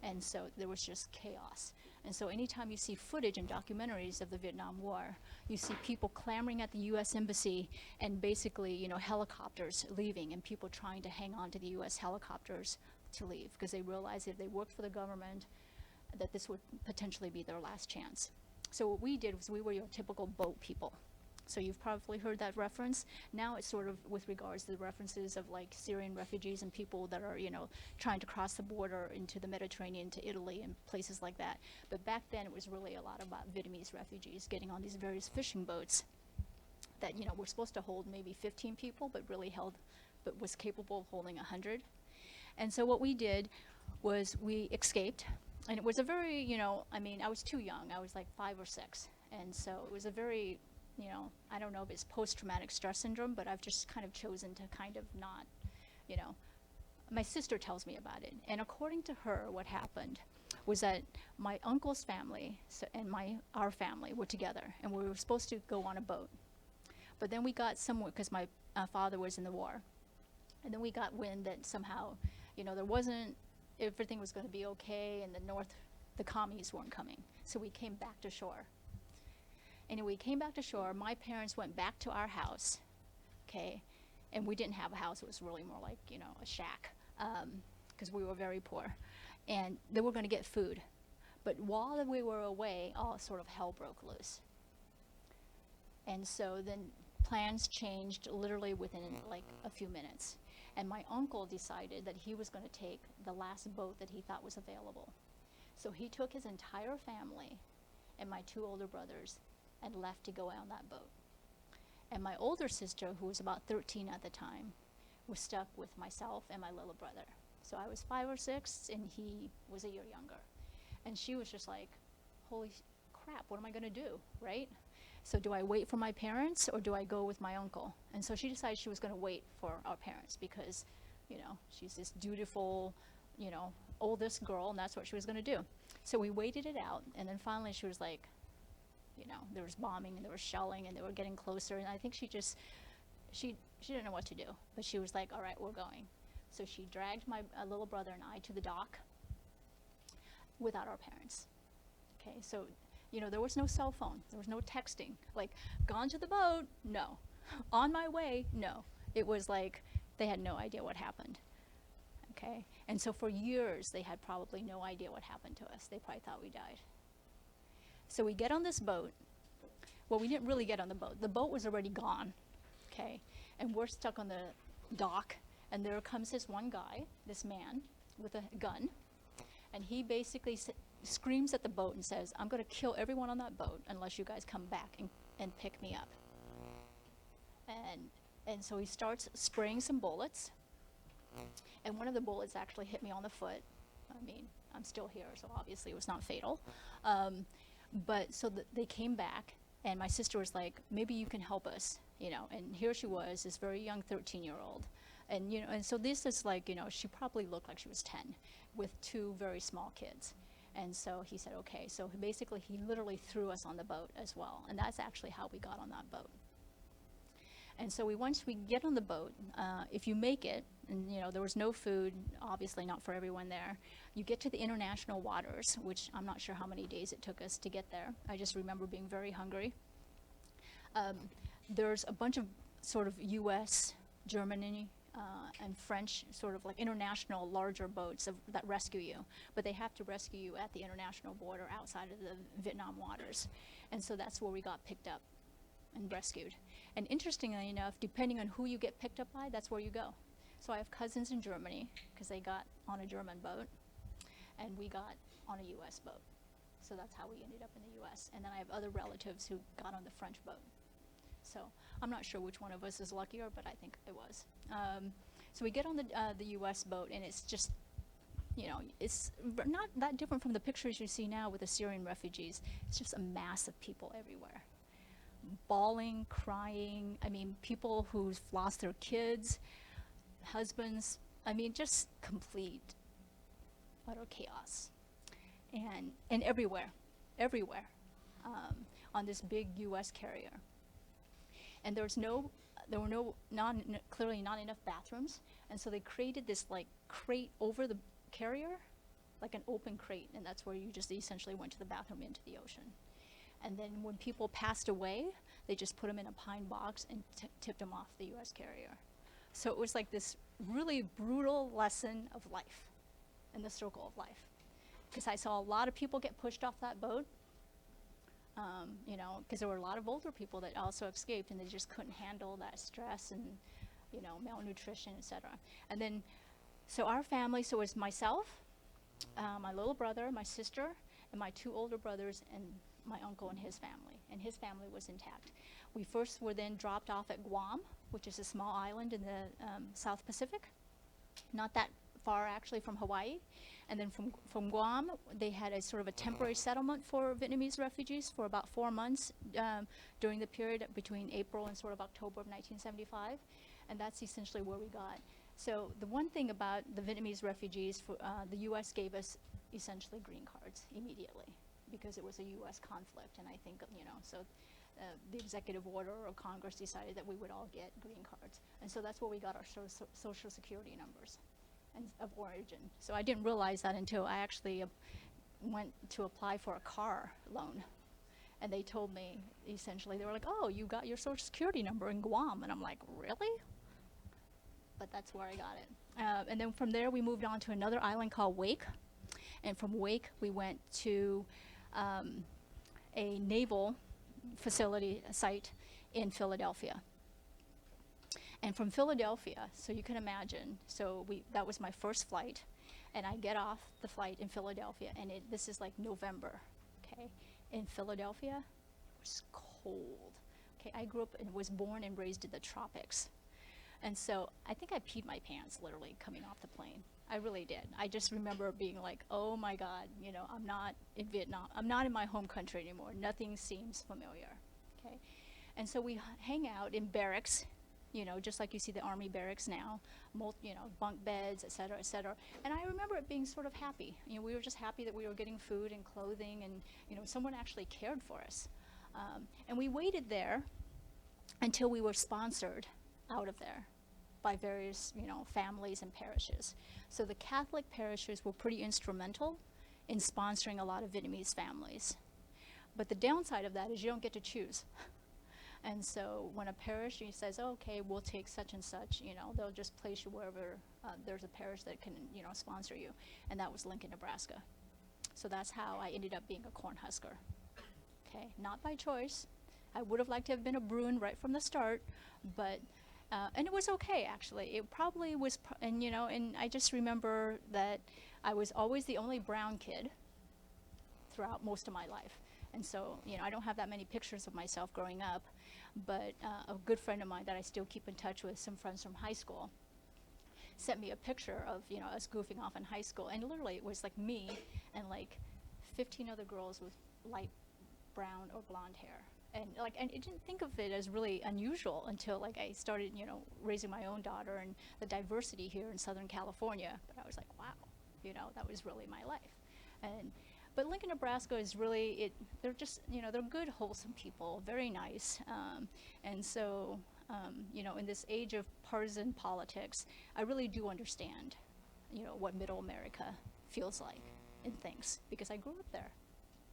And so there was just chaos. And so anytime you see footage and documentaries of the Vietnam War, you see people clamoring at the U.S. Embassy and basically, you know, helicopters leaving and people trying to hang on to the U.S. helicopters to leave because they realized if they worked for the government that this would potentially be their last chance. So what we did was we were your typical boat people. So you've probably heard that reference. Now it's sort of with regards to the references of like Syrian refugees and people that are, you know, trying to cross the border into the Mediterranean to Italy and places like that. But back then it was really a lot about Vietnamese refugees getting on these various fishing boats that, you know, were supposed to hold maybe 15 people, but was capable of holding 100. And so what we did was we escaped. And it was a very, you know, I mean, I was too young. I was like 5 or 6. And so it was a very, you know, I don't know if it's post-traumatic stress syndrome, but I've just kind of chosen to kind of not, you know. My sister tells me about it. And according to her, what happened was that my uncle's family and our family were together, and we were supposed to go on a boat. But then we got somewhere, because my father was in the war. And then we got wind that somehow, you know, everything was going to be okay, and the commies weren't coming. So we came back to shore. And when we came back to shore, my parents went back to our house, okay? And we didn't have a house. It was really more like, you know, a shack, because we were very poor. And they were going to get food. But while we were away, all sort of hell broke loose. And so then plans changed literally within like a few minutes. And my uncle decided that he was going to take the last boat that he thought was available. So he took his entire family and my 2 older brothers and left to go on that boat. And my older sister, who was about 13 at the time, was stuck with myself and my little brother. So I was 5 or 6 and he was a year younger. And she was just like, holy crap, what am I going to do, right? So do I wait for my parents or do I go with my uncle? And so she decided she was going to wait for our parents because, you know, she's this dutiful, you know, oldest girl, and that's what she was going to do. So we waited it out, and then finally she was like, you know, there was bombing and there was shelling and they were getting closer, and I think she didn't know what to do, but she was like, all right, we're going. So she dragged my little brother and I to the dock without our parents. Okay, so, you know, there was no cell phone, there was no texting, like, gone to the boat, no. On my way, no. It was like they had no idea what happened. Okay, and so for years they had probably no idea what happened to us. They probably thought we died. So we get on this boat. Well, we didn't really get on the boat. The boat was already gone, okay? And we're stuck on the dock, and there comes this one guy, this man, with a gun, and he basically screams at the boat and says, I'm going to kill everyone on that boat unless you guys come back and pick me up. And so he starts spraying some bullets, and one of the bullets actually hit me on the foot. I mean, I'm still here, so obviously it was not fatal. But so they came back, and my sister was like, maybe you can help us, you know. And here she was, this very young 13-year-old. And, you know, and so this is like, you know, she probably looked like she was 10 with 2 very small kids. And so he said, okay. So basically he literally threw us on the boat as well. And that's actually how we got on that boat. And so once we get on the boat, if you make it, and you know, there was no food, obviously not for everyone there, you get to the international waters, which I'm not sure how many days it took us to get there. I just remember being very hungry. There's a bunch of sort of US, Germany, and French sort of like international larger boats that rescue you, but they have to rescue you at the international border outside of the Vietnam waters. And so that's where we got picked up and rescued. And interestingly enough, depending on who you get picked up by, that's where you go. So I have cousins in Germany because they got on a German boat, and we got on a US boat. So that's how we ended up in the US. And then I have other relatives who got on the French boat. So I'm not sure which one of us is luckier, but I think it was. So we get on the U.S. boat, and it's just, it's not that different from the pictures you see now with the Syrian refugees. It's just a mass of people everywhere, bawling, crying. I mean, people who've lost their kids, husbands. I mean, just complete utter chaos, and everywhere, on this big U.S. carrier. And there were clearly not enough bathrooms, and so they created this like crate over the carrier, like an open crate, and that's where you just essentially went to the bathroom into the ocean. And then when people passed away, they just put them in a pine box and tipped them off the U.S. carrier. So it was like this really brutal lesson of life, and the circle of life. Because I saw a lot of people get pushed off that boat, because there were a lot of older people that also escaped, and they just couldn't handle that stress and, malnutrition, etc. And then, so our family, so it was myself, my little brother, my sister, and my 2 older brothers, and my uncle and his family was intact. We first were then dropped off at Guam, which is a small island in the South Pacific, not that far actually from Hawaii. And then from Guam, they had a sort of a temporary settlement for Vietnamese refugees for about 4 months during the period between April and sort of October of 1975. And that's essentially where we got. So the one thing about the Vietnamese refugees, the U.S. gave us essentially green cards immediately, because it was a U.S. conflict. And I think, so the executive order or Congress decided that we would all get green cards. And so that's where we got our social security numbers of origin. So I didn't realize that until I actually went to apply for a car loan. And they told me, essentially, they were like, oh, you got your social security number in Guam. And I'm like, really? But that's where I got it. And then from there, we moved on to another island called Wake. And from Wake, we went to a naval facility site in Philadelphia. And from Philadelphia, so you can imagine, that was my first flight, and I get off the flight in Philadelphia, and this is like November, okay? In Philadelphia, it was cold. Okay, I grew up and was born and raised in the tropics. And so I think I peed my pants literally coming off the plane. I really did. I just remember being like, oh my God, I'm not in Vietnam. I'm not in my home country anymore. Nothing seems familiar, okay? And so we hang out in barracks, just like you see the Army barracks now, bunk beds, et cetera, et cetera. And I remember it being sort of happy. We were just happy that we were getting food and clothing, and, someone actually cared for us. And we waited there until we were sponsored out of there by various, families and parishes. So the Catholic parishes were pretty instrumental in sponsoring a lot of Vietnamese families. But the downside of that is you don't get to choose. And so when a parish says, oh, okay, we'll take such and such, they'll just place you wherever there's a parish that can, sponsor you. And that was Lincoln, Nebraska. So that's how I ended up being a Cornhusker. Okay, not by choice. I would have liked to have been a Bruin right from the start, but, and it was okay, actually. It probably was, and I just remember that I was always the only brown kid throughout most of my life. And so, I don't have that many pictures of myself growing up, but a good friend of mine that I still keep in touch with, some friends from high school, sent me a picture of, us goofing off in high school. And literally it was like me and like 15 other girls with light brown or blonde hair. And I didn't think of it as really unusual until I started, raising my own daughter and the diversity here in Southern California. But I was like, wow, that was really my life. But Lincoln, Nebraska is really, they're just, they're good, wholesome people, very nice. And so, in this age of partisan politics, I really do understand, what middle America feels like and thinks, because I grew up there,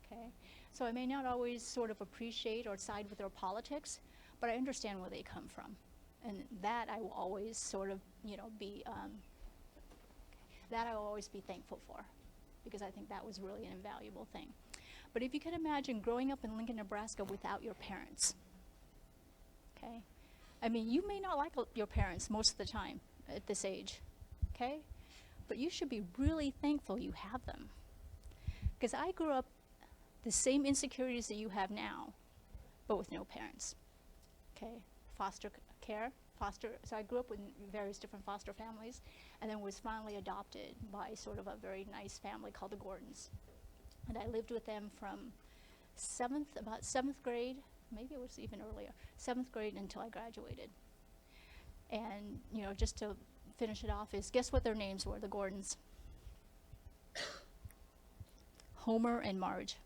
okay? So I may not always sort of appreciate or side with their politics, but I understand where they come from. And that I will always sort of, that I will always be thankful for, because I think that was really an invaluable thing. But if you can imagine growing up in Lincoln, Nebraska without your parents, okay? I mean, you may not like your parents most of the time at this age, okay? But you should be really thankful you have them. Because I grew up the same insecurities that you have now, but with no parents, okay? Foster care, so I grew up in various different foster families, and then was finally adopted by sort of a very nice family called the Gordons. And I lived with them from about 7th grade, maybe it was even earlier, 7th grade until I graduated. And, just to finish it off is, guess what their names were, the Gordons? Homer and Marge.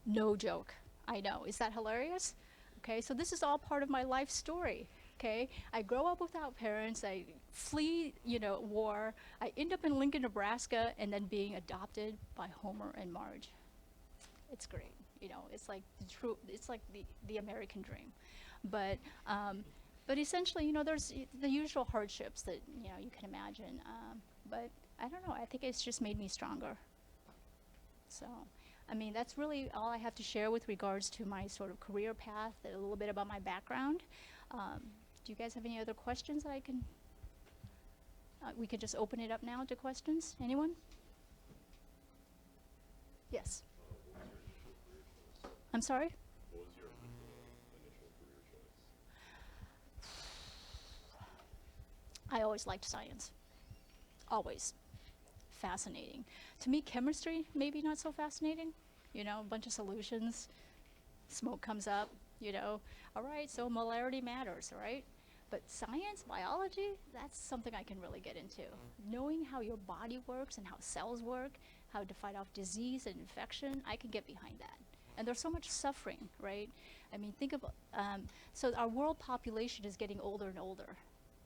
No joke. I know. Is that hilarious? Okay, so this is all part of my life story. Okay, I grow up without parents. I flee, war. I end up in Lincoln, Nebraska, and then being adopted by Homer and Marge. It's great. It's like it's like the American dream. But essentially, there's the usual hardships that, you can imagine. But I don't know. I think it's just made me stronger. So, that's really all I have to share with regards to my sort of career path, a little bit about my background. Do you guys have any other questions that I can, we could just open it up now to questions? Anyone? Yes. I'm sorry? What was your initial career choice? I always liked science. Always. Fascinating. To me, chemistry, maybe not so fascinating. A bunch of solutions, smoke comes up, all right, so molarity matters, right? But science, biology, that's something I can really get into. Knowing how your body works and how cells work, how to fight off disease and infection, I can get behind that. And there's so much suffering, right? Think of, so our world population is getting older and older,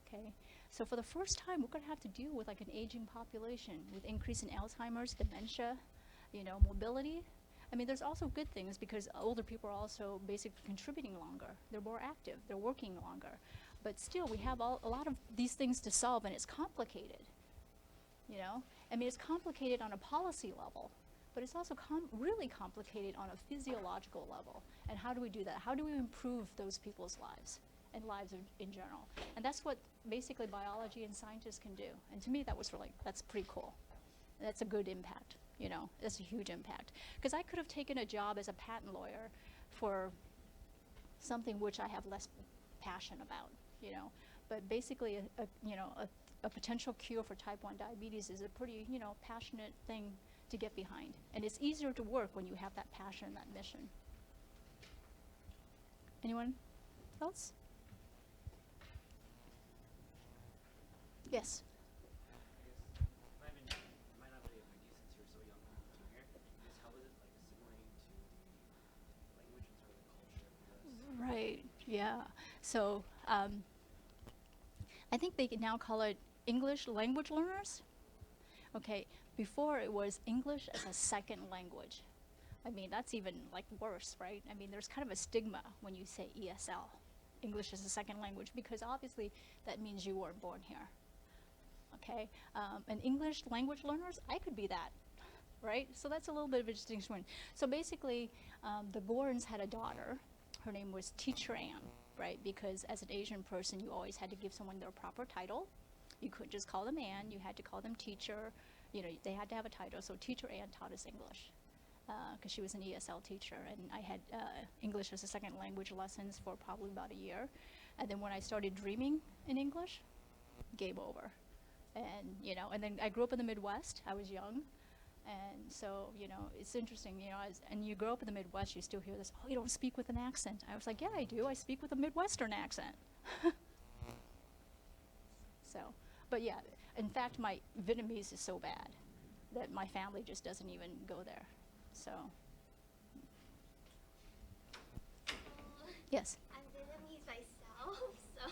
okay? So for the first time, we're gonna have to deal with like an aging population with increase in Alzheimer's, dementia, mobility. There's also good things because older people are also basically contributing longer. They're more active, they're working longer. But still, we have a lot of these things to solve, and it's complicated, it's complicated on a policy level, but it's also really complicated on a physiological level. And how do we do that? How do we improve those people's lives and lives in general? And that's what basically biology and scientists can do. And to me, that's pretty cool. That's a good impact, that's a huge impact. Because I could have taken a job as a patent lawyer for something which I have less passion about, But basically, a potential cure for type 1 diabetes is a pretty, passionate thing to get behind. And it's easier to work when you have that passion and that mission. Anyone else? Yes. Might not be a big deal since you're so young and came here. Just how is it like assimilating to language and sort of the culture of the US? Right, yeah. So I think they can now call it English language learners. Okay, before it was English as a second language. That's even like worse, right? There's kind of a stigma when you say ESL, English as a second language, because obviously that means you weren't born here. Okay, and English language learners, I could be that, right? So that's a little bit of a distinction. So basically, the Gordons had a daughter. Her name was Teacher Ann, right? Because as an Asian person, you always had to give someone their proper title. You couldn't just call them Ann. You had to call them teacher. They had to have a title. So Teacher Ann taught us English because she was an ESL teacher. And I had English as a second language lessons for probably about a year. And then when I started dreaming in English, game over. And, and then I grew up in the Midwest. I was young. And so, it's interesting, and you grow up in the Midwest, you still hear this, oh, you don't speak with an accent. I was like, yeah, I do. I speak with a Midwestern accent. So, but yeah, in fact, my Vietnamese is so bad that my family just doesn't even go there. So, yes. I'm Vietnamese myself, so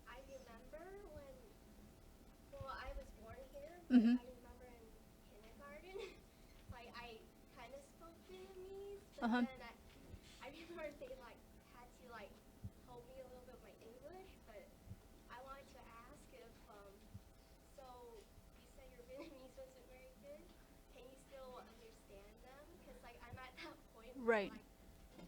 I remember I was born here, but Mhm. I remember in kindergarten, I kind of spoke Vietnamese, but Uh-huh. then I remember they had to help me a little bit with my English, but I wanted to ask if so you said your Vietnamese wasn't very good. Can you still understand them? Because I'm at that point Right. where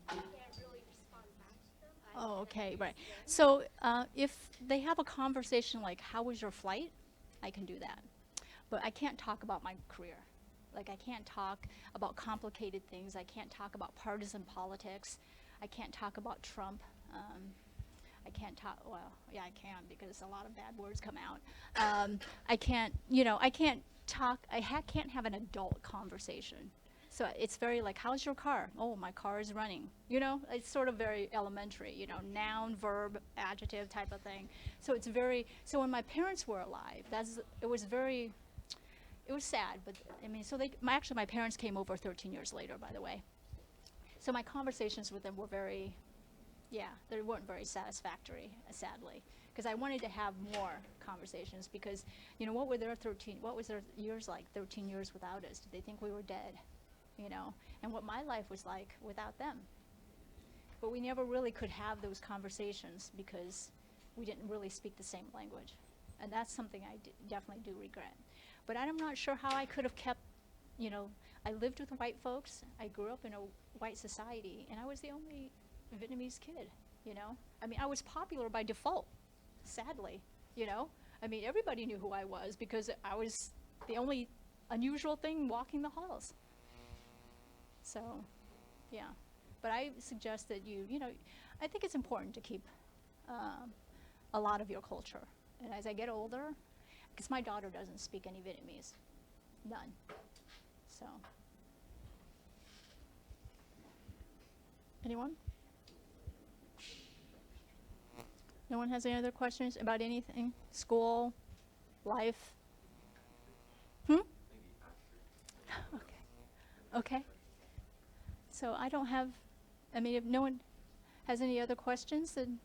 I can't really respond back to them. But I Oh, can okay, right. understand. So if they have a conversation like, how was your flight? I can do that. But I can't talk about my career. I can't talk about complicated things. I can't talk about partisan politics. I can't talk about Trump. I can't talk, well, yeah, I can because a lot of bad words come out. I can't, I can't talk, can't have an adult conversation. So it's very like, how's your car? Oh, my car is running. It's sort of very elementary, noun, verb, adjective type of thing. So it's very, so when my parents were alive, it was sad, but I mean, so actually my parents came over 13 years later, by the way. So my conversations with them were very, they weren't very satisfactory, sadly, because I wanted to have more conversations because, what was their years like, 13 years without us? Did they think we were dead? And what my life was like without them. But we never really could have those conversations because we didn't really speak the same language. And that's something I definitely do regret. But I'm not sure how I could have kept, I lived with white folks. I grew up in a white society, and I was the only Vietnamese kid, I mean, I was popular by default, sadly, I mean, everybody knew who I was because I was the only unusual thing walking the halls. So, yeah. But I suggest that I think it's important to keep a lot of your culture. And as I get older, because my daughter doesn't speak any Vietnamese, none. So, anyone? No one has any other questions about anything? School, life? Okay. Okay. So I don't have, I mean, if no one has any other questions, then.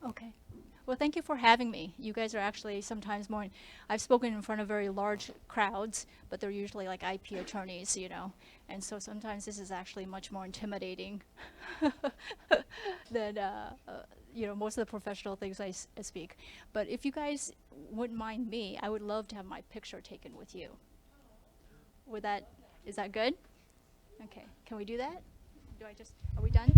Okay. Well, thank you for having me. You guys are actually sometimes more, I've spoken in front of very large crowds, but they're usually like IP attorneys, and so sometimes this is actually much more intimidating than, most of the professional things I speak. But if you guys wouldn't mind me, I would love to have my picture taken with you. Is that good? Okay, can we do that? Are we done?